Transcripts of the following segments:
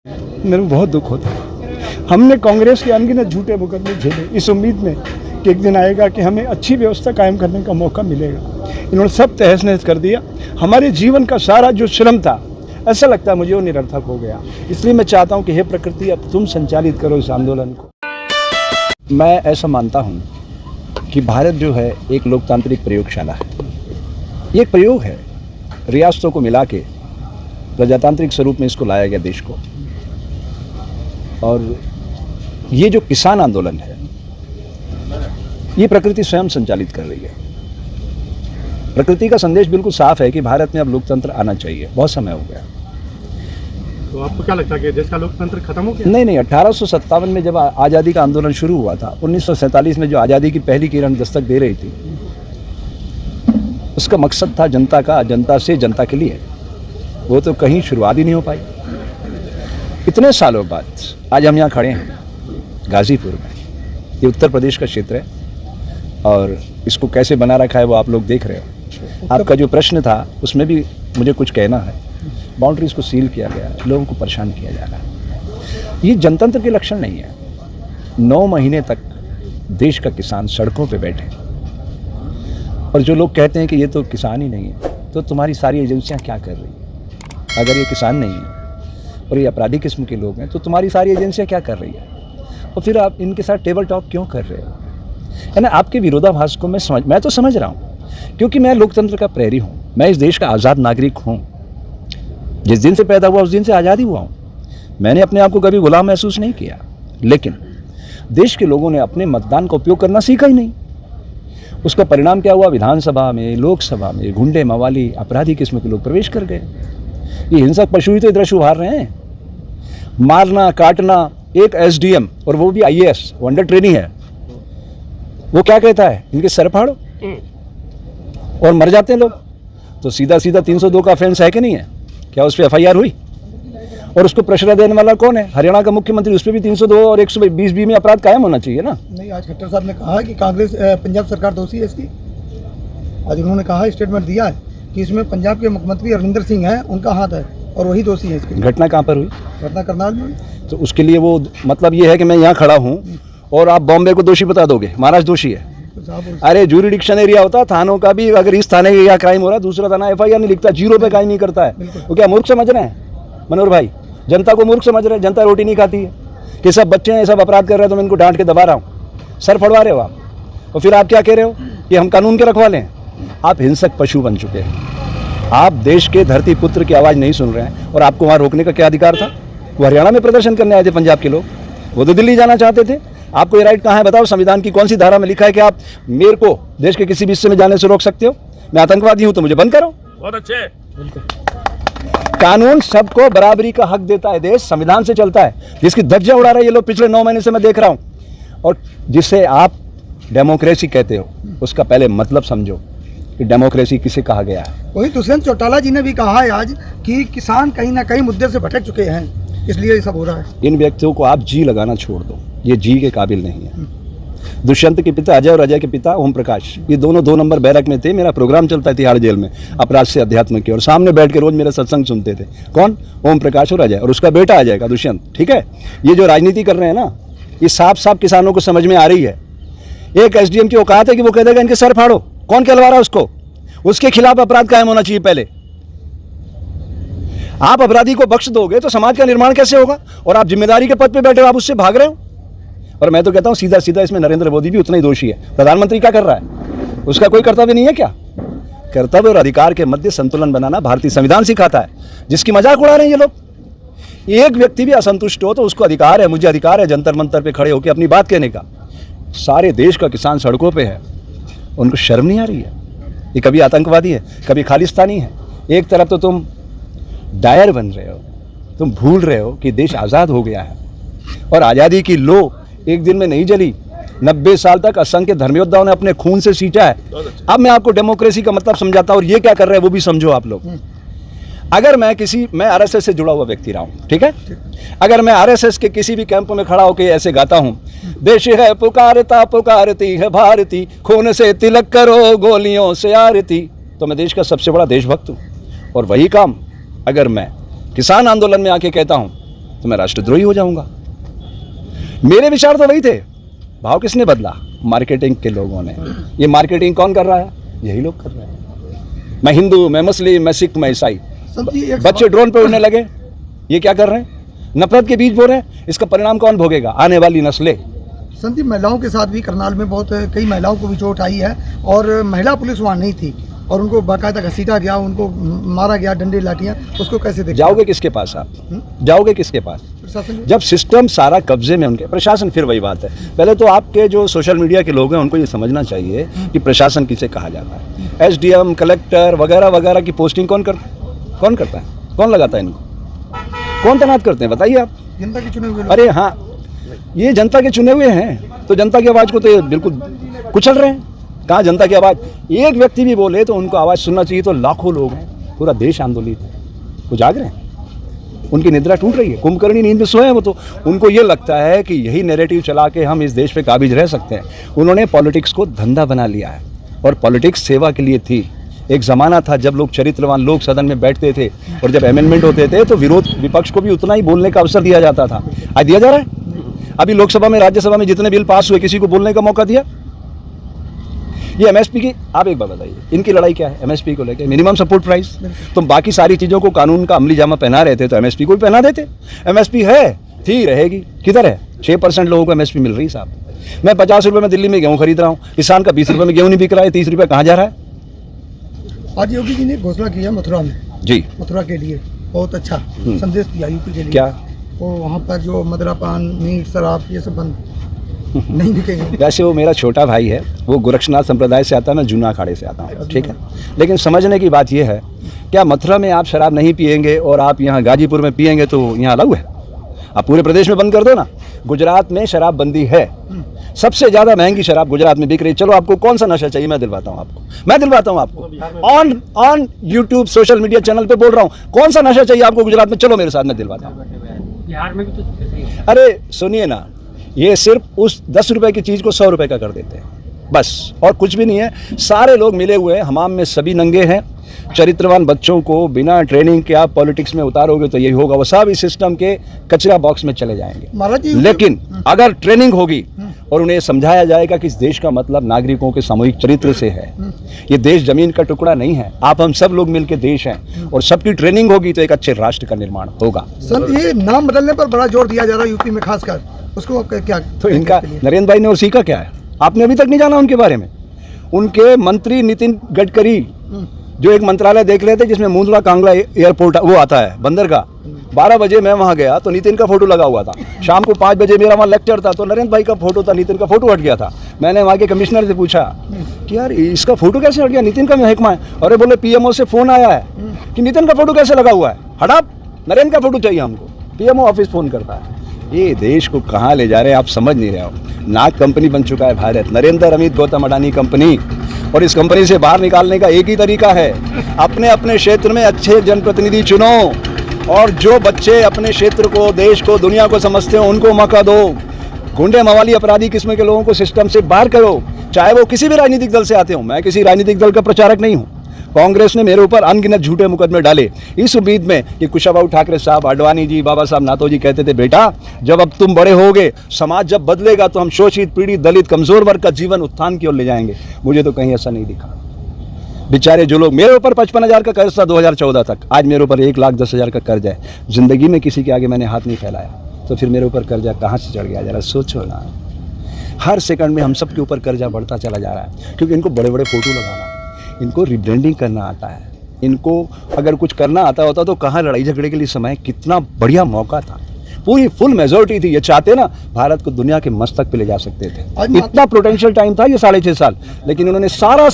मेरे को बहुत दुख होता है। हमने कांग्रेस के अनगिनत झूठे मुकदमे झेले इस उम्मीद में कि एक दिन आएगा कि हमें अच्छी व्यवस्था कायम करने का मौका मिलेगा। इन्होंने सब तहस नहस कर दिया। हमारे जीवन का सारा जो श्रम था, ऐसा लगता है मुझे वो निरर्थक हो गया। इसलिए मैं चाहता हूँ कि हे प्रकृति, अब तुम संचालित करो इस आंदोलन को। मैं ऐसा मानता हूँ कि भारत जो है एक लोकतांत्रिक प्रयोगशाला है। ये एक प्रयोग है, रियासतों को मिला के प्रजातांत्रिक स्वरूप में इसको लाया गया देश को। और ये जो किसान आंदोलन है, ये प्रकृति स्वयं संचालित कर रही है। प्रकृति का संदेश बिल्कुल साफ है कि भारत में अब लोकतंत्र आना चाहिए। बहुत समय हो गया। तो आपको क्या लगता है कि देश का लोकतंत्र खत्म हो गया? नहीं, 1857 में जब आज़ादी का आंदोलन शुरू हुआ था, 1947 में जो आज़ादी की पहली किरण दस्तक दे रही थी, उसका मकसद था जनता का, जनता से जनता के लिए। वो तो कहीं शुरुआत ही नहीं हो पाई। इतने सालों बाद आज हम यहाँ खड़े हैं गाजीपुर में। ये उत्तर प्रदेश का क्षेत्र है और इसको कैसे बना रखा है वो आप लोग देख रहे हो। आपका जो प्रश्न था उसमें भी मुझे कुछ कहना है। बाउंड्रीज को सील किया गया, लोगों को परेशान किया जा रहा है। ये जनतंत्र के लक्षण नहीं है। 9 महीने तक देश का किसान सड़कों पे बैठे, और जो लोग कहते हैं कि ये तो किसान ही नहीं है, तो तुम्हारी सारी एजेंसियां क्या कर रही है? अगर ये किसान नहीं है और ये अपराधी किस्म के लोग हैं, तो तुम्हारी सारी एजेंसियां क्या कर रही है? और फिर आप इनके साथ टेबल टॉक क्यों कर रहे हो? है ना, आपके विरोधाभास को मैं तो समझ रहा हूँ, क्योंकि मैं लोकतंत्र का प्रहरी हूँ। मैं इस देश का आज़ाद नागरिक हूँ। जिस दिन से पैदा हुआ उस दिन से आज़ादी हुआ हूँ। मैंने अपने आप को कभी गुलाम महसूस नहीं किया। लेकिन देश के लोगों ने अपने मतदान का उपयोग करना सीखा ही नहीं। उसका परिणाम क्या हुआ? विधानसभा में, लोकसभा में गुंडे, मवाली, अपराधी किस्म के लोग प्रवेश कर गए। ये हिंसक पशु ही तो दृश्य उभार रहे हैं। मारना, काटना। एक एसडीएम, और वो भी आईएएस, वो अंडर ट्रेनिंग है, वो क्या कहता है? इनके सर फाड़ो, और मर जाते हैं लोग। तो सीधा 302 का ऑफेंस है कि नहीं है? क्या उस पर एफआईआर हुई? और उसको प्रेशर देने वाला कौन है? हरियाणा का मुख्यमंत्री। उस पर भी 302 और 120 में अपराध कायम होना चाहिए ना। नहीं, आज खट्टर साहब ने कहा कि कांग्रेस, पंजाब सरकार दोषी है इसकी। आज उन्होंने कहा, स्टेटमेंट दिया है कि इसमें पंजाब के मुख्यमंत्री अरविंदर सिंह हैं, उनका हाथ है और वही दोषी है इसकी। घटना कहाँ पर हुई? घटना करनाल में। तो उसके लिए वो मतलब ये है कि मैं यहाँ खड़ा हूँ और आप बॉम्बे को दोषी बता दोगे, महाराष्ट्र दोषी है। अरे ज्यूरिडिक्शन एरिया होता थानों का भी। अगर इस थाने का क्राइम हो रहा है, दूसरा थाना एफआईआर नहीं लिखता, 0 पे कायम नहीं करता है। वो क्या मूर्ख समझ रहे हैं मनोहर भाई? जनता को मूर्ख समझ रहे हैं? जनता रोटी नहीं खाती है कि सब बच्चे हैं, सब अपराध कर रहे हैं तो मैं इनको डांट के दबा रहा हूँ, सर फड़वा रहे हो आप। और फिर आप क्या कह रहे हो कि हम कानून के रखवाले हैं? आप हिंसक पशु बन चुके हैं। आप देश के धरती पुत्र की आवाज़ नहीं सुन रहे हैं। और आपको वहाँ रोकने का क्या अधिकार था? वो हरियाणा में प्रदर्शन करने आए थे पंजाब के लोग, वो तो दिल्ली जाना चाहते थे। आपको ये राइट कहाँ है बताओ? संविधान की कौन सी धारा में लिखा है कि आप मेरे को देश के किसी भी हिस्से में जाने से रोक सकते हो? मैं आतंकवादी हूं तो मुझे बंद करो। बहुत अच्छे। कानून सबको बराबरी का हक देता है। देश संविधान से चलता है। जिसकी धज्जियां उड़ा रहे ये लोग पिछले 9 महीने से मैं देख रहा हूं। और जिसे आप डेमोक्रेसी कहते हो, उसका पहले मतलब समझो कि डेमोक्रेसी किसे कहा गया है। वही दुष्यंत चौटाला जी ने भी कहा है आज कि किसान कहीं ना कहीं मुद्दे से भटक चुके हैं, इसलिए ये सब हो रहा है। इन व्यक्तियों को आप जी लगाना छोड़ दो। ये जी के काबिल नहीं है। दुष्यंत के पिता अजय और अजय के पिता ओम प्रकाश, ये दोनों 2 नंबर बैरक में थे। मेरा प्रोग्राम चलता है तिहाड़ जेल में, अपराध से अध्यात्म की, और सामने बैठ के रोज मेरा सत्संग सुनते थे। कौन? ओम प्रकाश और अजय, और उसका बेटा अजय का दुष्यंत। ठीक है, ये जो राजनीति कर रहे हैं ना, ये साफ साफ किसानों को समझ में आ रही है। एक एसडीएम की औकात है कि वो कह देगा इनके सर फाड़ो। कौन कहलवा रहा है उसको? उसके खिलाफ अपराध कायम होना चाहिए पहले। आप अपराधी को बख्श दोगे तो समाज का निर्माण कैसे होगा? और आप जिम्मेदारी के पद पे बैठे हो, आप उससे भाग रहे हो। और मैं तो कहता हूं सीधा सीधा इसमें नरेंद्र मोदी भी उतना ही दोषी है। प्रधानमंत्री क्या कर रहा है? उसका कोई कर्तव्य नहीं है क्या? कर्तव्य और अधिकार के मध्य संतुलन बनाना भारतीय संविधान सिखाता है, जिसकी मजाक उड़ा रहे हैं ये लोग। एक व्यक्ति भी असंतुष्ट हो तो उसको अधिकार है, मुझे अधिकार है जंतर मंतर पे खड़े होकर अपनी बात कहने का। सारे देश का किसान सड़कों पर है, उनको शर्म नहीं आ रही है? ये कभी आतंकवादी है, कभी खालिस्तानी है। एक तरफ तो तुम डायर बन रहे हो, तुम भूल रहे हो कि देश आज़ाद हो गया है। और आज़ादी की लो एक दिन में नहीं जली। 90 साल तक असंख्य धर्मयोद्धाओं ने अपने खून से सींचा है। अब मैं आपको डेमोक्रेसी का मतलब समझाता हूँ, और ये क्या कर रहे हैं वो भी समझो आप लोग। अगर मैं आरएसएस से जुड़ा हुआ व्यक्ति रहा हूँ, ठीक है, अगर मैं आरएसएस के किसी भी कैंप में खड़ा होकर ऐसे गाता हूँ, देश है पुकारता पुकारती है भारती, खून से तिलक करो गोलियों से आरती, तो मैं देश का सबसे बड़ा देशभक्त हूँ। और वही काम अगर मैं किसान आंदोलन में आके कहता हूँ तो मैं राष्ट्रद्रोही हो जाऊंगा। मेरे विचार तो वही थे। भाव किसने बदला? मार्केटिंग के लोगों ने। ये मार्केटिंग कौन कर रहा है? यही लोग कर रहे हैं। मैं हिंदू, मैं मुस्लिम, मैं सिख, मैं ईसाई। बच्चे ड्रोन पे उड़ने लगे। ये क्या कर रहे हैं? नफरत के बीज बो रहे हैं। इसका परिणाम कौन भोगेगा? आने वाली नस्लें। संदीप, महिलाओं के साथ भी करनाल में बहुत कई महिलाओं को भी चोट आई है और महिला पुलिस वहाँ नहीं थी और उनको बाकायदा घसीटा गया, उनको मारा गया, डंडे लाठियाँ। उसको कैसे देखते? जाओगे किसके पास आप? जाओगे किसके पास? प्रशासन। जब सिस्टम सारा कब्जे में उनके, प्रशासन फिर वही बात है। पहले तो आपके जो सोशल मीडिया के लोग हैं उनको ये समझना चाहिए कि प्रशासन किसे कहा जाता है। SDM, कलेक्टर वगैरह वगैरह की पोस्टिंग कौन करता है? कौन लगाता है इनको? कौन तैनात करते हैं? बताइए आप। जनता के चुने हुए लोग। अरे हाँ, ये जनता के चुने हुए हैं तो जनता की आवाज़ को तो ये बिल्कुल कुचल रहे हैं। कहाँ जनता की आवाज़? एक व्यक्ति भी बोले तो उनको आवाज़ सुनना चाहिए। तो लाखों लोग हैं, पूरा देश आंदोलित है, वो जाग रहे हैं, उनकी निद्रा टूट रही है, कुंभकर्णी नींद में सोए हैं वो। तो उनको ये लगता है कि यही नैरेटिव चला के हम इस देश पे काबिज रह सकते हैं। उन्होंने पॉलिटिक्स को धंधा बना लिया है और पॉलिटिक्स सेवा के लिए थी। एक ज़माना था जब लोग चरित्रवान लोग सदन में बैठते थे और जब अमेंडमेंट होते थे तो विपक्ष को भी उतना ही बोलने का अवसर दिया जाता था। आज दिया जा रहा है? अभी लोकसभा में, राज्यसभा में जितने बिल पास हुए, किसी को बोलने का मौका दिया? ये MSP की, आप एक बात बताइए, इनकी लड़ाई क्या है? MSP को लेकर मिनिमम सपोर्ट प्राइस। तुम बाकी सारी चीज़ों को कानून का अमली जामा पहना रहे थे तो MSP को भी पहना देते। MSP है, थी, रहेगी। किधर है? 6% लोगों को MSP मिल रही साहब। मैं 50 रुपये में दिल्ली में गेहूँ खरीद रहा हूँ, किसान का 20 रुपये में गेहूँ नहीं बिक रहा है, 30 रुपये कहाँ जा रहा है? आज योगी जी ने घोषणा की है मथुरा में। जी, मथुरा के लिए बहुत अच्छा संदेश दिया यूपी के लिए। क्या? वो वहाँ पर जो मदिरा पान, मीट, शराब ये सब बंद नहीं बिकेंगे। वैसे वो मेरा छोटा भाई है, वो गोरक्षनाथ संप्रदाय से आता है, मैं जूना अखाड़े से आता हूँ, ठीक है। लेकिन समझने की बात यह है, क्या मथुरा में आप शराब नहीं पिएंगे और आप यहाँ गाजीपुर में पिएंगे तो यहाँ अलाउ है? आप पूरे प्रदेश में बंद कर दो ना। गुजरात में शराब बंदी है, सबसे ज़्यादा महंगी शराब गुजरात में बिक रही है। चलो आपको कौन सा नशा चाहिए, मैं दिलवाता हूँ आपको। On YouTube social media channel पे बोल रहा हूँ, कौन सा नशा चाहिए आपको गुजरात में? चलो मेरे साथ, मैं दिलवाता हूँ। बिहार में भी तो अरे सुनिए ना, ये सिर्फ उस 10 रुपए की चीज़ को 100 रुपए का कर देते हैं बस, और कुछ भी नहीं है। सारे लोग मिले हुए हैं, हमाम में सभी नंगे हैं। चरित्रवान बच्चों को बिना ट्रेनिंग के आप पॉलिटिक्स में उतारोगे तो यही होगा, वो सब इस सिस्टम के कचरा बॉक्स में चले जाएंगे। लेकिन अगर ट्रेनिंग होगी और उन्हें समझाया जाएगा कि इस देश का मतलब नागरिकों के सामूहिक चरित्र से है, ये देश जमीन का टुकड़ा नहीं है, आप हम सब लोग मिलकर देश हैं, और सबकी ट्रेनिंग होगी तो एक अच्छे राष्ट्र का निर्माण होगा। सर, ये नाम बदलने पर बड़ा जोर दिया जा रहा है यूपी में, खासकर उसको क्या? तो इनका नरेंद्र भाई ने और सीखा क्या है? आपने अभी तक नहीं जाना उनके बारे में। उनके मंत्री नितिन गडकरी जो एक मंत्रालय देख रहे थे जिसमें मुंद्रा कांगड़ा एयरपोर्ट वो आता है बंदरगाह, 12 बजे मैं वहाँ गया तो नितिन का फोटो लगा हुआ था। शाम को 5 बजे मेरा वहाँ लेक्चर था तो नरेंद्र भाई का फोटो था, नितिन का फोटो हट गया था। मैंने वहाँ के कमिश्नर से पूछा कि यार इसका फोटो कैसे हट गया, नितिन का महकमा है। अरे बोले PMO से फोन आया है कि नितिन का फोटो कैसे लगा हुआ है, हटा, नरेंद्र का फोटो चाहिए हमको। PMO ऑफिस फोन करता है। ये देश को कहाँ ले जा रहे हैं आप समझ नहीं रहे हो। नाग कंपनी बन चुका है भारत, नरेंद्र, अमित, गौतम अडानी कंपनी, और इस कंपनी से बाहर निकालने का एक ही तरीका है, अपने अपने क्षेत्र में अच्छे जनप्रतिनिधि चुनो, और जो बच्चे अपने क्षेत्र को, देश को, दुनिया को समझते हो उनको मौका दो। गुंडे मवाली अपराधी किस्म के लोगों को सिस्टम से बाहर करो, चाहे वो किसी भी राजनीतिक दल से आते हो। मैं किसी राजनीतिक दल का प्रचारक नहीं हूँ। कांग्रेस ने मेरे ऊपर अनगिनत झूठे मुकदमे डाले इस उम्मीद में कि कुशाभाऊ ठाकरे साहब, आडवाणी जी, बाबा साहब नाथो जी कहते थे, बेटा जब अब तुम बड़े होगे, समाज जब बदलेगा तो हम शोषित, पीड़ित, दलित, कमजोर वर्ग का जीवन उत्थान की ओर ले जाएंगे। मुझे तो कहीं ऐसा नहीं दिखा। बेचारे जो लोग, मेरे ऊपर 55,000 का कर्ज था 2014 तक, आज मेरे ऊपर 1,10,000 का कर्ज है। जिंदगी में किसी के आगे मैंने हाथ नहीं फैलाया, तो फिर मेरे ऊपर कर्जा कहाँ से चढ़ गया, जरा सोचो ना। हर सेकंड में हम सब के ऊपर कर्जा बढ़ता चला जा रहा है, क्योंकि इनको बड़े बड़े फोटो लगाना, इनको रिब्रांडिंग करना आता है, इनको अगर कुछ करना आता होता तो कहाँ लड़ाई झगड़े के लिए समय, कितना बढ़िया मौका था, पूरी फुल मेजोरिटी थी। ये चाहते ना भारत को दुनिया के मस्तक पे ले जा सकते थे, इतना पोटेंशियल टाइम था ये 6.5 साल। लेकिन इन्होंने सारा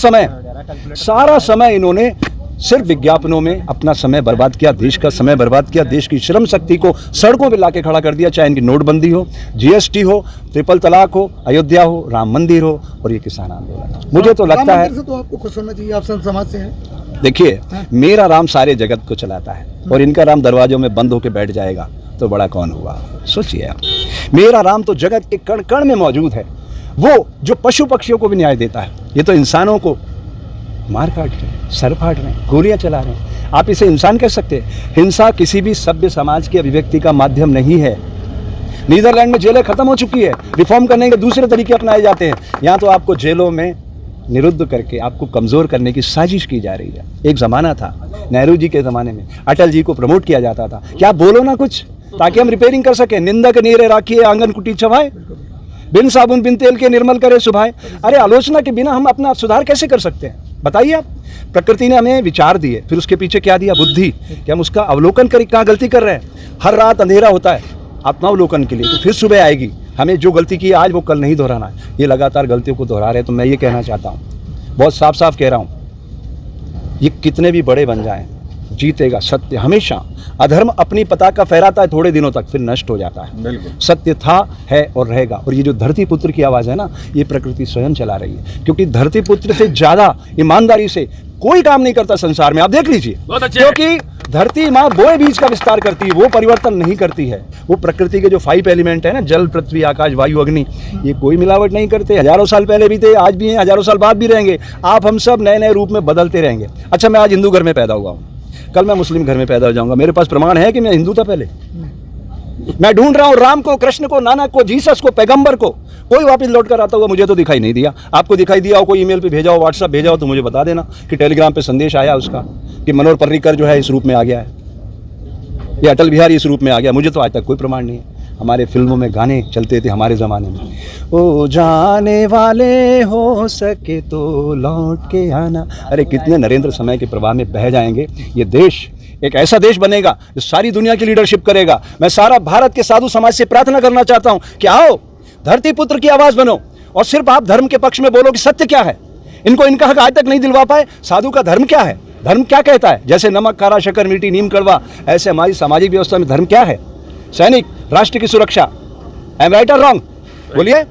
समय इन्होंने सिर्फ विज्ञापनों में अपना समय बर्बाद किया, देश का समय बर्बाद किया, देश की श्रम शक्ति को सड़कों पे लाके खड़ा कर दिया। चाहे इनकी नोटबंदी हो, GST हो, ट्रिपल तलाक हो, अयोध्या हो, राम मंदिर हो, और ये किसान आंदोलन। मुझे तो लगता है तो आपको खुश होना चाहिए, आप संत समाज से हैं। देखिए, मेरा राम सारे जगत को चलाता है, और इनका राम दरवाजों में बंद होकर बैठ जाएगा तो बड़ा कौन हुआ। सोचिए आप, मेरा राम तो जगत के कण कण में मौजूद है, वो जो पशु पक्षियों को भी न्याय देता है। ये तो इंसानों को मार काट रहे हैं, सर फाड़ रहे हैं, गोलियां चला रहे हैं। आप इसे इंसान कह सकते हैं? हिंसा किसी भी सभ्य समाज की अभिव्यक्ति का माध्यम नहीं है। नीदरलैंड में जेलें खत्म हो चुकी है, रिफॉर्म करने के दूसरे तरीके अपनाए जाते हैं। यहाँ तो आपको जेलों में निरुद्ध करके आपको कमज़ोर करने की साजिश की जा रही है। एक ज़माना था नेहरू जी के ज़माने में, अटल जी को प्रमोट किया जाता था कि आप बोलो ना कुछ ताकि हम रिपेयरिंग कर सकें। निंदक नीरे राखिए आंगन कुटी चबाए, बिन साबुन बिन तेल के निर्मल करे सुभाए। अरे आलोचना के बिना हम अपना सुधार कैसे कर सकते हैं, बताइए आप। प्रकृति ने हमें विचार दिए, फिर उसके पीछे क्या दिया? बुद्धि, कि हम उसका अवलोकन करें कहाँ गलती कर रहे हैं। हर रात अंधेरा होता है आत्मावलोकन के लिए, तो फिर सुबह आएगी। हमें जो गलती की आज वो कल नहीं दोहराना है। ये लगातार गलतियों को दोहरा रहे हैं। तो मैं ये कहना चाहता हूँ, बहुत साफ साफ कह रहा हूँ, ये कितने भी बड़े बन जाएं, जीतेगा सत्य हमेशा। अधर्म अपनी पताका फहराता है थोड़े दिनों तक, फिर नष्ट हो जाता है। बिल्कुल सत्य था, है और रहेगा। और ये जो धरती पुत्र की आवाज़ है ना, ये प्रकृति स्वयं चला रही है, क्योंकि धरती पुत्र से ज़्यादा ईमानदारी से कोई काम नहीं करता संसार में। आप देख लीजिए, क्योंकि धरती माँ बोए बीज का विस्तार करती है, वो परिवर्तन नहीं करती है। वो प्रकृति के जो 5 एलिमेंट है ना, जल पृथ्वी आकाश वायु अग्नि, ये कोई मिलावट नहीं करते। हजारों साल पहले भी थे, आज भी हैं, हजारों साल बाद भी रहेंगे। आप हम सब नए नए रूप में बदलते रहेंगे। अच्छा, मैं आज हिंदू घर में पैदा हुआ हूँ, कल मैं मुस्लिम घर में पैदा हो जाऊंगा। मेरे पास प्रमाण है कि मैं हिंदू था पहले? मैं ढूंढ रहा हूँ राम को, कृष्ण को, नानक को, जीसस को, पैगंबर को। कोई वापस लौट कर आता हुआ मुझे तो दिखाई नहीं दिया। आपको दिखाई दिया हो, कोई ईमेल पे भेजा हो, व्हाट्सएप भेजा हो, तो मुझे बता देना कि टेलीग्राम पे संदेश आया उसका कि मनोहर पर्रिकर जो है इस रूप में आ गया है, ये अटल बिहारी इस रूप में आ गया। मुझे तो आज तक कोई प्रमाण नहीं है। हमारे फिल्मों में गाने चलते थे हमारे ज़माने में, ओ जाने वाले हो सके तो लौट के आना। अरे कितने नरेंद्र समय के प्रवाह में बह जाएंगे। ये देश एक ऐसा देश बनेगा जो सारी दुनिया की लीडरशिप करेगा। मैं सारा भारत के साधु समाज से प्रार्थना करना चाहता हूं कि आओ धरती पुत्र की आवाज़ बनो, और सिर्फ आप धर्म के पक्ष में बोलो कि सत्य क्या है। इनको इनका हक आज तक नहीं दिलवा पाए। साधु का धर्म क्या है? धर्म क्या कहता है? जैसे नमक खारा शक्कर मीठी नीम कड़वा, ऐसे हमारी सामाजिक व्यवस्था में धर्म क्या है? सैनिक, राष्ट्र की सुरक्षा। आई एम राइट और रॉन्ग? बोलिए।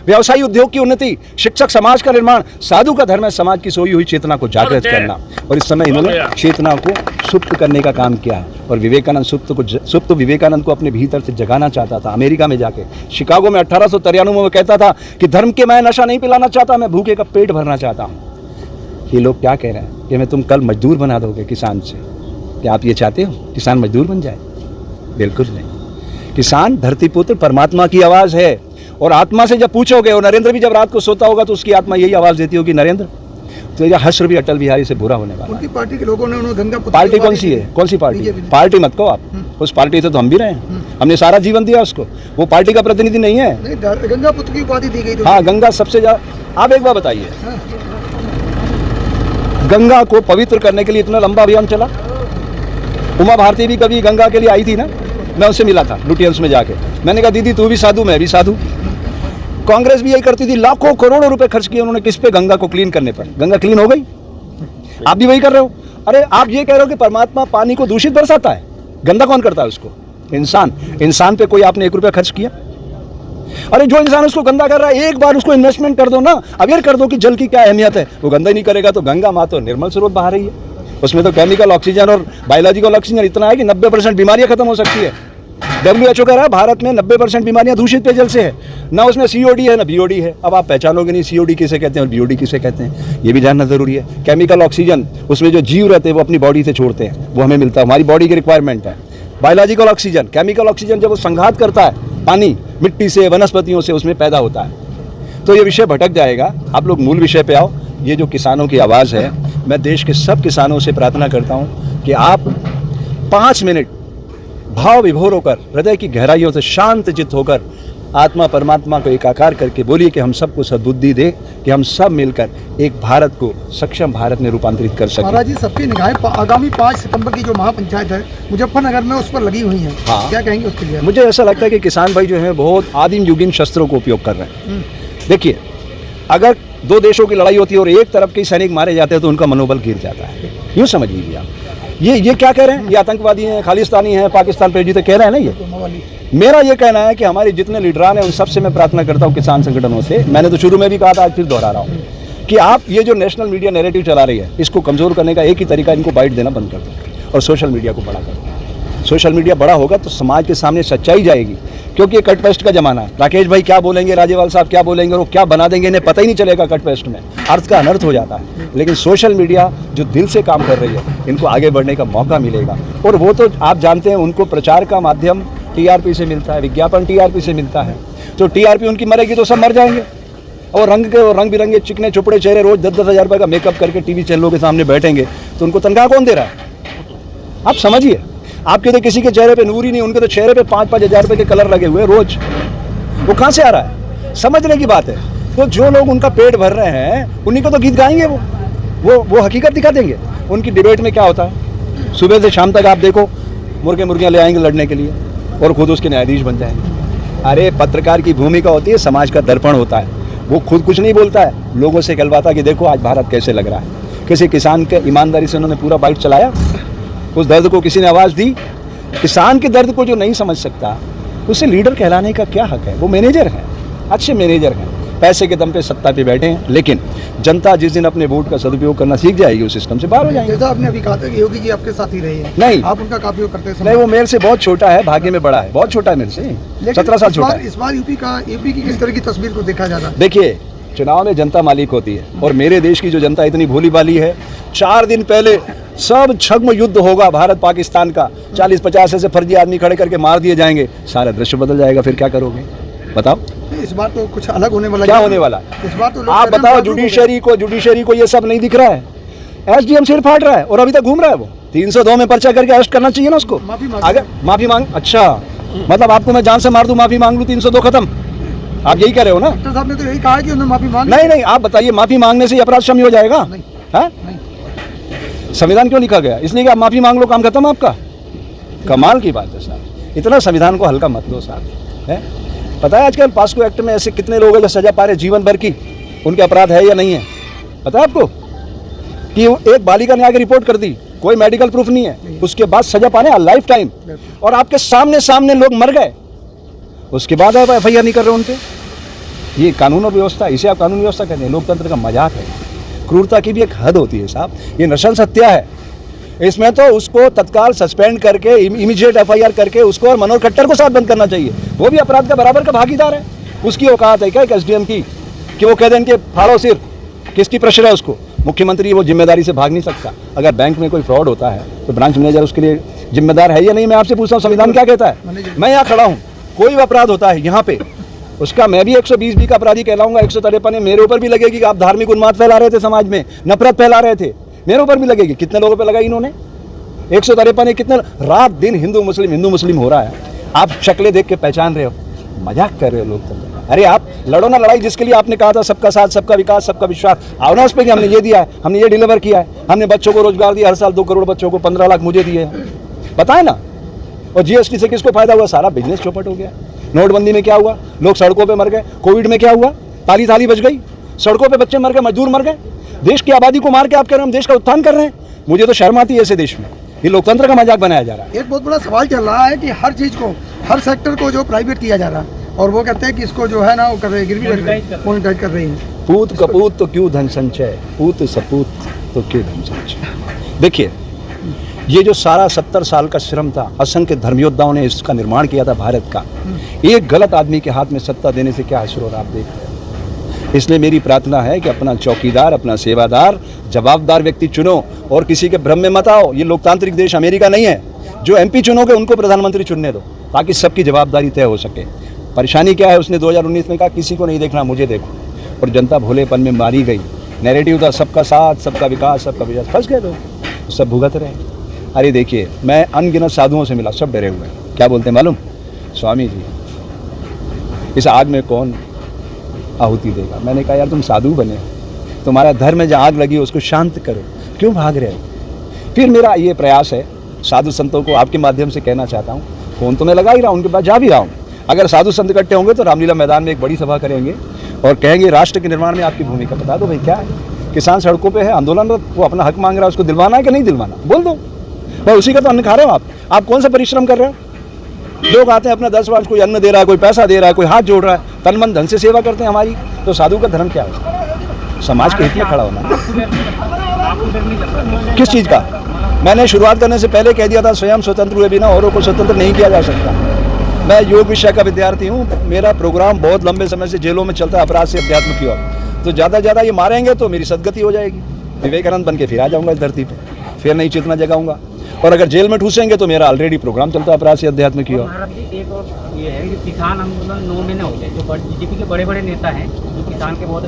व्यवसायी, उद्योग की उन्नति, शिक्षक, समाज का निर्माण। साधु का धर्म है समाज की सोई हुई चेतना को जागृत करना, और इस समय इन्होंने चेतना को सुप्त करने का काम किया है। और विवेकानंद सुप्त विवेकानंद को अपने भीतर से जगाना चाहता था। अमेरिका में जाके शिकागो में 1893 में कहता था कि धर्म के मैं नशा नहीं पिलाना चाहता, मैं भूखे का पेट भरना चाहता हूँ। ये लोग क्या कह रहे हैं कि मैं तुम कल मजदूर बना दोगे किसान से। क्या आप ये चाहते हो किसान मजदूर बन जाए? बिल्कुल नहीं। किसान धरती पुत्र परमात्मा की आवाज़ है, और आत्मा से जब पूछोगे, और नरेंद्र भी जब रात को सोता होगा तो उसकी आत्मा यही आवाज़ देती होगी, नरेंद्र तेरा हश्र भी अटल बिहारी से बुरा होने वाला। उनकी पार्टी के लोगों ने उन्हें गंगा पुत्र पार्टी कौन सी है? कौन सी पार्टी? पार्टी मत कहो आप, उस पार्टी से तो हम भी रहे हैं, हमने सारा जीवन दिया उसको। वो पार्टी का प्रतिनिधि नहीं है। गंगा पुत्र की उपाधि दी गई। हाँ, गंगा सबसे ज्यादा। आप एक बार बताइए, गंगा को पवित्र करने के लिए इतना लंबा अभियान चला। उमा भारती भी कभी गंगा के लिए आई थी ना, मैं उससे मिला था लुटियंस में जाके। मैंने कहा दीदी तू भी साधु, मैं भी साधु। कांग्रेस भी यही करती थी, लाखों करोड़ों रुपए खर्च किए उन्होंने किस पे? गंगा को क्लीन करने पर। गंगा क्लीन हो गई? आप भी वही कर रहे हो। अरे आप ये कह रहे हो कि परमात्मा पानी को दूषित बरसाता है, गंदा कौन करता है उसको? इंसान। इंसान पे कोई आपने 1 रुपया खर्च किया? अरे जो इंसान उसको गंदा कर रहा है, एक बार उसको इन्वेस्टमेंट कर दो ना, अवेयर कर दो कि जल की क्या अहमियत है। वो गंदा ही नहीं करेगा तो गंगा माँ तो निर्मल स्रोत बहा रही है। उसमें तो केमिकल ऑक्सीजन और बायोलॉजिकल ऑक्सीजन इतना है कि 90% बीमारियां खत्म हो सकती है। WHO कह रहा है भारत में 90% बीमारियां दूषित पेयजल से है। ना उसमें COD है ना BOD है। अब आप पहचानोगे नहीं COD किसे कहते हैं और BOD किसे कहते हैं, ये भी जानना जरूरी है। केमिकल ऑक्सीजन, उसमें जो जीव रहते हैं वो अपनी बॉडी से छोड़ते हैं, वो हमें मिलता है, हमारी बॉडी की रिक्वायरमेंट है। बायोलॉजिकल ऑक्सीजन, केमिकल ऑक्सीजन जब वो संघात करता है पानी मिट्टी से, वनस्पतियों से, उसमें पैदा होता है। तो ये विषय भटक जाएगा। आप लोग मूल विषय पे आओ। ये जो किसानों की आवाज़ है, मैं देश के सब किसानों से प्रार्थना करता हूँ कि आप 5 मिनट भाव विभोर होकर, हृदय की गहराइयों से शांत चित्त होकर आत्मा परमात्मा को एकाकार करके बोलिए कि हम सबको सद्बुद्धि दे कि हम सब मिलकर एक भारत को सक्षम भारत में रूपांतरित कर सकें। महाराज जी, सबकी निगाहें आगामी 5 सितंबर की जो महापंचायत है मुजफ्फरनगर में, उस पर लगी हुई हैं। हाँ। क्या कहेंगे उसके लिए? मुझे ऐसा लगता है कि किसान भाई जो है बहुत आदिम युगीन शस्त्रों को उपयोग कर रहे हैं। देखिए, अगर 2 देशों की लड़ाई होती है और एक तरफ के सैनिक मारे जाते हैं तो उनका मनोबल गिर जाता है। यूँ समझ लीजिए आप। ये क्या कह रहे हैं? ये आतंकवादी हैं, खालिस्तानी हैं, पाकिस्तान पे जीते कह रहे हैं ना। ये मेरा ये कहना है कि हमारे जितने लीडरान हैं उन सबसे मैं प्रार्थना करता हूँ, किसान संगठनों से, मैंने तो शुरू में भी कहा था, आज फिर दोहरा रहा हूँ कि आप ये जो नेशनल मीडिया नैरेटिव चला रही है, इसको कमज़ोर करने का एक ही तरीका, इनको बाइट देना बंद कर दो और सोशल मीडिया को बड़ा कर दो। सोशल मीडिया बड़ा होगा तो समाज के सामने सच्चाई जाएगी क्योंकि ये कट पेस्ट का जमाना है। राकेश भाई क्या बोलेंगे, राजेवाल साहब क्या बोलेंगे, वो क्या बना देंगे, इन्हें पता ही नहीं चलेगा। कट पेस्ट में अर्थ का अनर्थ हो जाता है। लेकिन सोशल मीडिया जो दिल से काम कर रही है, इनको आगे बढ़ने का मौका मिलेगा। और वो तो आप जानते हैं, उनको प्रचार का माध्यम टीआरपी से मिलता है, विज्ञापन टीआरपी से मिलता है। तो टीआरपी उनकी मरेगी तो सब मर जाएंगे। और रंग बिरंगे चिकने चुपड़े चेहरे रोज 10-10 हज़ार रुपये का मेकअप करके टीवी चैनलों के सामने बैठेंगे, तो उनको तनख्वाह कौन दे रहा है? आप समझिए। आपके तो किसी के चेहरे पे नूर ही नहीं, उनके तो चेहरे पे 5-5 हज़ार रुपये के कलर लगे हुए रोज। वो कहाँ से आ रहा है? समझने की बात है। तो जो लोग उनका पेट भर रहे हैं, उन्हीं को तो गीत गाएंगे। वो हकीकत दिखा देंगे। उनकी डिबेट में क्या होता है, सुबह से शाम तक आप देखो, मुर्गियाँ ले आएंगे लड़ने के लिए और खुद उसके न्यायाधीश बन जाएंगे। अरे पत्रकार की भूमिका होती है, समाज का दर्पण होता है। वो खुद कुछ नहीं बोलता है, लोगों से कहलवाता कि देखो आज भारत कैसे लग रहा है। किसी किसान के ईमानदारी से उन्होंने पूरा बाइट चलाया, उस दर्द को किसी ने आवाज़ दी। किसान के दर्द को जो नहीं समझ सकता, उसे लीडर कहलाने का क्या हक है? वो मैनेजर हैं, अच्छे मैनेजर हैं, पैसे के दम पे सत्ता पे बैठे हैं। लेकिन जनता जिस दिन अपने वोट का सदुपयोग करना सीख जाएगी, उस सिस्टम से बाहर हो जाएंगे। जैसा आपने अभी कहा था कि योगी जी आपके साथ ही रहे हैं, नहीं आप उनका काफी करते हैं। नहीं, वो मेरे से बहुत छोटा है, भाग्य में बड़ा है, बहुत छोटा है मेरे से, 17 साल छोटा है। इस बार यूपी की किस तरह की तस्वीर को देखा जा रहा है? देखिए, चुनाव में जनता मालिक होती है, और मेरे देश की जो जनता इतनी भोली भाली है। 4 दिन पहले सब छद्म युद्ध होगा भारत पाकिस्तान का, 40-50 ऐसे फर्जी आदमी खड़े करके मार दिए जाएंगे, सारा दृश्य बदल जाएगा। फिर क्या करोगे बताओ? इस बार तो कुछ अलग होने वाला। क्या होने वाला? इस बार तो आप बताओ। जुडिशरी को ये सब नहीं दिख रहा है। एसडीएम सिर फाड़ रहा है और अभी तक घूम रहा है। वो 302 में पर्चा करके अरेस्ट करना चाहिए ना उसको। माफी मांग। अच्छा, मतलब आपको मैं जान से मार दूं, माफी मांग लूं, 302 खत्म? आप यही कह रहे हो ना? डॉक्टर साहब ने तो यही कहा कि उन्होंने माफी मांग। नहीं, आप बताइए, माफी मांगने से अपराध क्षम्य हो जाएगा? है? संविधान क्यों लिखा गया? इसलिए कि आप माफी मांग लो, काम खत्म आपका। कमाल की बात है साहब, इतना संविधान को हल्का मत लो साहब। है पता है आजकल पास्को एक्ट में ऐसे कितने लोग हैं जो सजा पा रहे जीवन भर की? उनके अपराध है या नहीं है पता है आपको? कि एक बालिका ने आगे रिपोर्ट कर दी, कोई मेडिकल प्रूफ नहीं है, उसके बाद सजा पाने लाइफ टाइम, और आपके सामने लोग मर गए, उसके बाद आप एफआईआर नहीं कर रहे उनके। ये कानून और व्यवस्था, इसे आप कानून व्यवस्था कहते हैं? लोकतंत्र का मजाक है। क्रूरता की भी एक हद होती है साहब। ये नशल हत्या है, इसमें तो उसको तत्काल सस्पेंड करके इमीडिएट एफआईआर करके उसको और मनोहर खट्टर को साथ बंद करना चाहिए। वो भी अपराध का बराबर का भागीदार है। उसकी औकात है क्या एक एसडीएम की कि वो कह दें कि फाड़ो सिर? किसकी प्रेशर है उसको? मुख्यमंत्री वो जिम्मेदारी से भाग नहीं सकता। अगर बैंक में कोई फ्रॉड होता है तो ब्रांच मैनेजर उसके लिए जिम्मेदार है या नहीं? मैं आपसे पूछता हूँ, संविधान क्या कहता है? मैं यहाँ खड़ा हूँ, कोई भी अपराध होता है यहाँ पे, उसका मैं भी 120 का अपराधी कहलाऊंगा। 153 मेरे ऊपर भी लगेगी कि आप धार्मिक उन्माद फैला रहे थे, समाज में नफरत फैला रहे थे, मेरे ऊपर भी लगेगी। कितने लोगों पे लगाई इन्होंने? 153 कितने? रात दिन हिंदू मुस्लिम हो रहा है। आप शक्लें देख के पहचान रहे हो, मजाक कर रहे हो लोग। अरे आप लड़ो ना लड़ाई जिसके लिए आपने कहा था, सबका साथ, सबका विकास, सबका विश्वास। आओ ना उस पर कि हमने ये दिया है, हमने ये डिलीवर किया है, हमने बच्चों को रोजगार दिया, हर साल 2 करोड़ बच्चों को, 15 लाख मुझे दिए, बताए ना। और जीएसटी से किसको फायदा हुआ? सारा बिजनेस चौपट हो गया। नोटबंदी में क्या हुआ? लोग सड़कों पे मर गए। कोविड में क्या हुआ? ताली बच गई, सड़कों पे बच्चे मर गए, मजदूर मर गए। देश की आबादी को मार के आप कह रहे हैं हम देश का उत्थान कर रहे हैं। मुझे तो शर्म आती है ऐसे देश में। ये लोकतंत्र का मजाक बनाया जा रहा है। एक बहुत बड़ा सवाल चल रहा है कि हर चीज को, हर सेक्टर को जो प्राइवेट किया जा रहा है, और वो कहते हैं कि इसको जो है ना वो कर रहे हैं, गिरवी मोनेटाइज कर रही है। पूत कपूत तो क्यों धन संचय, पूत सपूत तो क्यों धन संचय। देखिए, ये जो सारा 70 साल का श्रम था, असंख्य धर्मयोद्धाओं ने इसका निर्माण किया था भारत का, एक गलत आदमी के हाथ में सत्ता देने से क्या असर हो रहा आप देख रहे हैं। इसलिए मेरी प्रार्थना है कि अपना चौकीदार, अपना सेवादार, जवाबदार व्यक्ति चुनो और किसी के भ्रम में मत आओ। ये लोकतांत्रिक देश अमेरिका नहीं है। जो एमपी चुनोगे उनको प्रधानमंत्री चुनने दो ताकि सबकी जवाबदारी तय हो सके। परेशानी क्या है? उसने 2019 में कहा किसी को नहीं देखना, मुझे देखो, और जनता भोलेपन में मारी गई। नैरेटिव था सबका साथ, सबका विकास, सबका विकास, फंस गए लोग, सब भुगत रहे। अरे देखिए, मैं अनगिनत साधुओं से मिला, सब डरे हुए हैं। क्या बोलते हैं मालूम? स्वामी जी, इस आग में कौन आहुति देगा? मैंने कहा यार तुम साधु बने, तुम्हारा धर्म में जहाँ आग लगी उसको शांत करो, क्यों भाग रहे हो? फिर मेरा ये प्रयास है, साधु संतों को आपके माध्यम से कहना चाहता हूँ, फोन तो मैं लगा ही रहा हूँ, उनके पास जा भी रहा हूँ। अगर साधु संत इकट्ठे होंगे तो रामलीला मैदान में एक बड़ी सभा करेंगे और कहेंगे राष्ट्र के निर्माण में आपकी भूमिका बता दो भाई क्या है। किसान सड़कों पे है, आंदोलनरत, वो अपना हक मांग रहा है, उसको दिलवाना है कि नहीं दिलवाना, बोल दो भाई। उसी का तो अन्न खा रहे हो आप कौन सा परिश्रम कर रहे हो? लोग आते हैं अपना 10 वर्ष, कोई अन्न दे रहा है, कोई पैसा दे रहा है, कोई हाथ जोड़ रहा है, तन मन धन से सेवा करते हैं हमारी। तो साधु का धर्म क्या है? समाज के हित में खड़ा होना। किस चीज़ का? मैंने शुरुआत करने से पहले कह दिया था, स्वयं स्वतंत्र हुए बिना औरों को स्वतंत्र नहीं किया जा सकता। मैं योग विषय का विद्यार्थी हूँ। मेरा प्रोग्राम बहुत लंबे समय से जेलों में चलता है, अपराध से अध्यात्म की ओर। तो ज़्यादा ज़्यादा ये मारेंगे तो मेरी सदगति हो जाएगी, विवेकानंद बन के फिर आ जाऊँगा इस धरती पर, फिर नई चेतना जगाऊंगा। और अगर जेल में ठूसेंगे तो मेरा ऑलरेडी प्रोग्राम चलता है अपराध से अध्यात्म की ओर। एक और ये है कि किसान आंदोलन 9 महीने हो गए, जो बीजेपी के बड़े बड़े नेता हैं, जो किसान के बहुत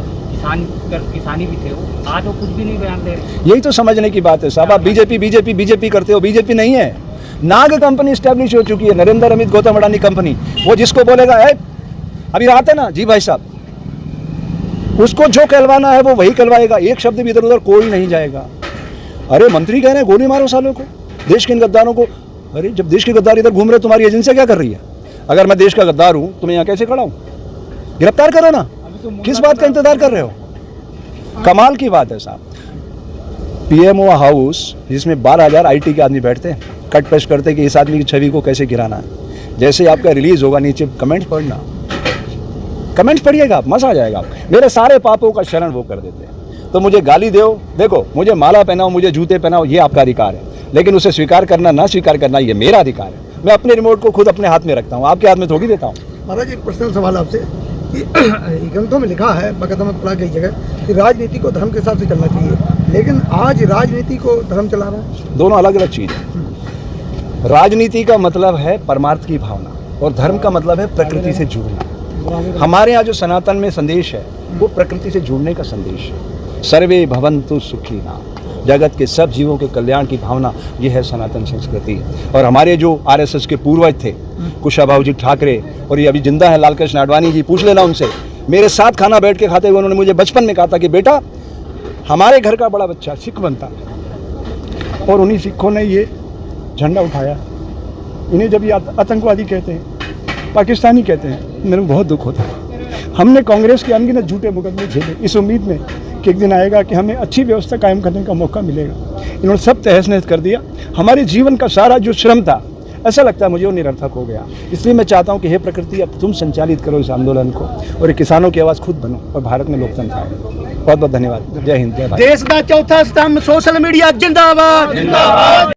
किसानी भी थे, वो आज वो कुछ भी नहीं बयान दे रहे। यही तो समझने की बात है साहब। आप बीजेपी करते हो, बीजेपी नहीं है। नाग कंपनी स्टैब्लिश हो चुकी है, नरेंद्र अमित गौतम अडानी कंपनी। वो जिसको बोलेगा है अभी रात है ना जी भाई साहब, उसको जो कहलवाना है वो वही कहलवाएगा, एक शब्द भी इधर उधर कोई नहीं जाएगा। अरे मंत्री कह रहे हैं गोली मारो सालों को, देश के इन गद्दारों को। अरे जब देश के गद्दार इधर घूम रहे, तुम्हारी एजेंसियां क्या कर रही है? अगर मैं देश का गद्दार हूं तो मैं यहाँ कैसे खड़ा हूं? गिरफ्तार करो ना, किस बात का इंतजार कर रहे हो? कमाल की बात है साहब। पीएमओ हाउस जिसमें 12,000 IT के आदमी बैठते हैं, कट पेश करते हैं कि इस आदमी की छवि को कैसे गिराना है। जैसे आपका रिलीज होगा नीचे कमेंट्स पढ़ना, कमेंट्स पढ़िएगा, मजा आ जाएगा। मेरे सारे पापों का शरण वो कर देते हैं। तो मुझे गाली दो, देखो मुझे माला पहनाओ, मुझे जूते पहनाओ, ये आपका अधिकार है, लेकिन उसे स्वीकार करना ना स्वीकार करना ये मेरा अधिकार है। मैं अपने रिमोट को खुद अपने हाथ में रखता हूँ, आपके हाथ में थोड़ी देता हूँ। महाराज एक पर्सनल सवाल आपसे कि ग्रंथों में लिखा है, बकायदा में पढ़ा गई जगह कि राजनीति को धर्म के हिसाब से चलना चाहिए, लेकिन आज राजनीति को धर्म चला रहा है। दोनों अलग अलग चीज़ है। राजनीति का मतलब है परमार्थ की भावना, और धर्म का मतलब है प्रकृति से जुड़ना। हमारे यहाँ जो सनातन में संदेश है वो प्रकृति से जुड़ने का संदेश है। सर्वे भवन्तु सुखिनः, जगत के सब जीवों के कल्याण की भावना, ये है सनातन संस्कृति। और हमारे जो RSS के पूर्वज थे, कुशाभाऊ जी ठाकरे, और ये अभी जिंदा है लालकृष्ण आडवाणी जी, पूछ लेना उनसे। मेरे साथ खाना बैठ के खाते हुए उन्होंने मुझे बचपन में कहा था कि बेटा हमारे घर का बड़ा बच्चा सिख बनता है, और उन्हीं सिखों ने ये झंडा उठाया। इन्हें जब ये आतंकवादी कहते हैं, पाकिस्तानी कहते हैं, मेरे को बहुत दुख होता है। हमने कांग्रेस के अनगिनत झूठे मुकदमे झेले इस उम्मीद में कि एक दिन आएगा कि हमें अच्छी व्यवस्था कायम करने का मौका मिलेगा। इन्होंने सब तहस नहस कर दिया। हमारे जीवन का सारा जो श्रम था, ऐसा लगता है मुझे वो निरर्थक हो गया। इसलिए मैं चाहता हूँ कि हे प्रकृति, अब तुम संचालित करो इस आंदोलन को, और किसानों की आवाज़ खुद बनो, और भारत में लोकतंत्र आए। बहुत बहुत धन्यवाद। जय हिंद, जय भारत। देश का चौथा स्तंभ सोशल मीडिया जिंदाबाद।